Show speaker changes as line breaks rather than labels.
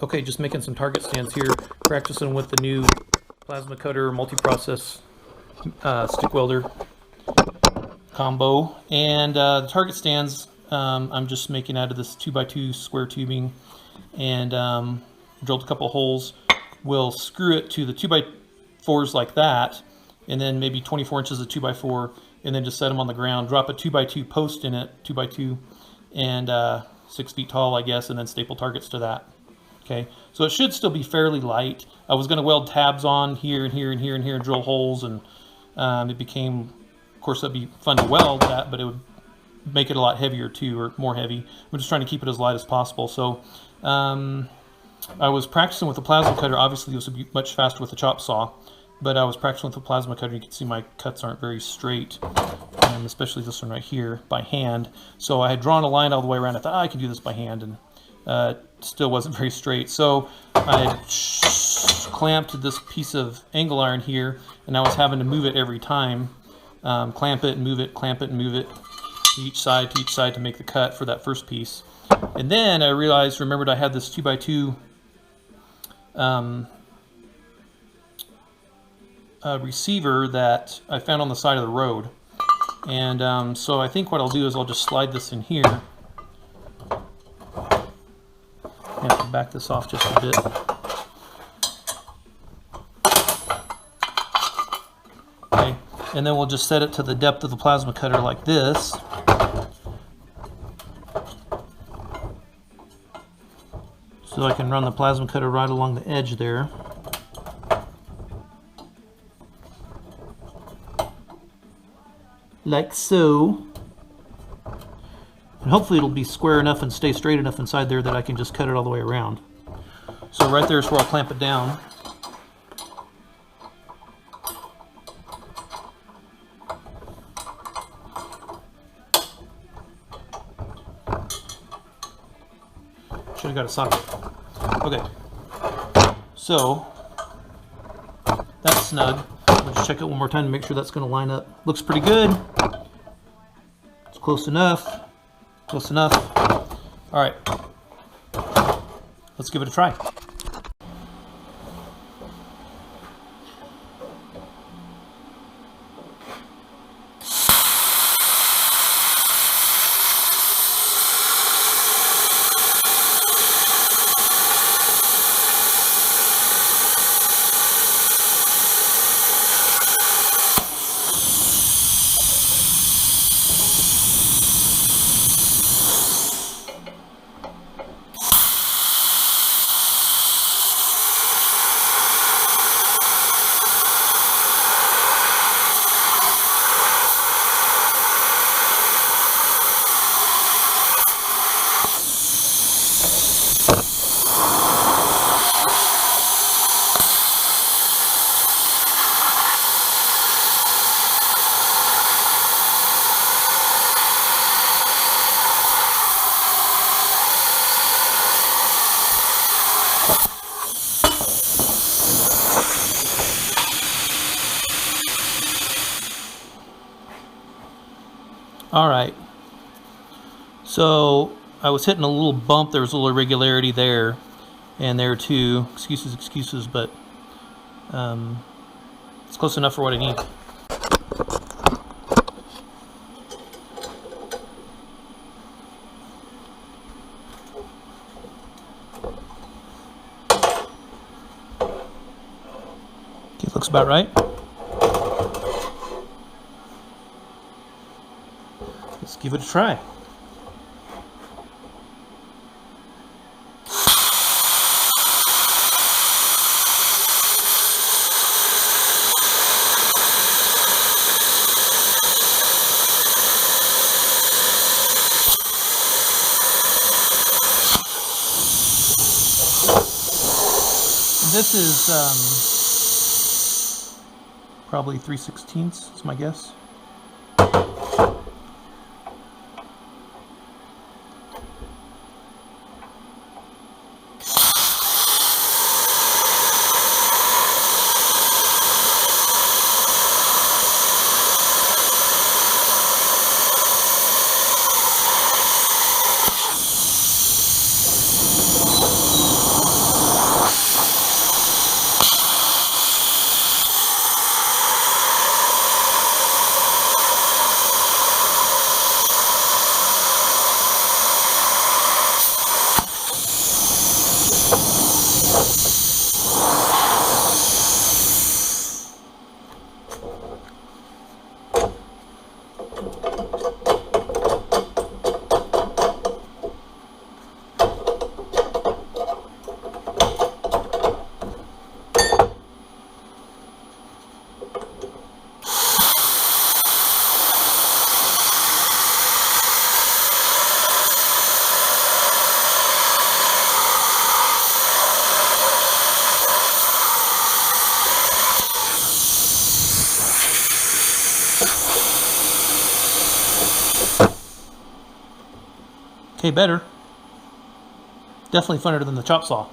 Okay, just making some target stands here, practicing with the new plasma cutter multi-process stick welder combo. And the target stands I'm just making out of this 2x2 square tubing, and drilled a couple holes. We'll screw it to the 2x4s like that, and then maybe 24 inches of 2x4, and then just set them on the ground, drop a 2x2 post in it, 2x2, and 6 feet tall, I guess, and then staple targets to that. Okay, so it should still be fairly light. I was going to weld tabs on here and here and here and here and drill holes, and it became, of course, that'd be fun to weld that, but it would make it a lot heavier too, or more heavy. I'm just trying to keep it as light as possible. So I was practicing with the plasma cutter. Obviously, this would be much faster with the chop saw, but I was practicing with the plasma cutter. You can see my cuts aren't very straight, and especially this one right here by hand. So I had drawn a line all the way around. I thought, I can do this by hand, and still wasn't very straight. So I had clamped this piece of angle iron here, and I was having to move it every time. Clamp it and move it, clamp it and move it to each side to make the cut for that first piece. And then I remembered I had this 2x2 receiver that I found on the side of the road. And so I think what I'll do is I'll just slide this in here. I have to back this off just a bit. Okay, and then we'll just set it to the depth of the plasma cutter like this. So I can run the plasma cutter right along the edge there. Like so. And hopefully it'll be square enough and stay straight enough inside there that I can just cut it all the way around. So right there is where I'll clamp it down. Should have got a socket. Okay. So that's snug. I'll just check it one more time to make sure that's going to line up. Looks pretty good. It's close enough. Close enough. All right. Let's give it a try. All right, so I was hitting a little bump. There was a little irregularity there and there too. Excuses, but it's close enough for what I need. Okay, looks about right. Let's give it a try. This is probably 3/16 is my guess. Okay, better. Definitely funner than the chop saw.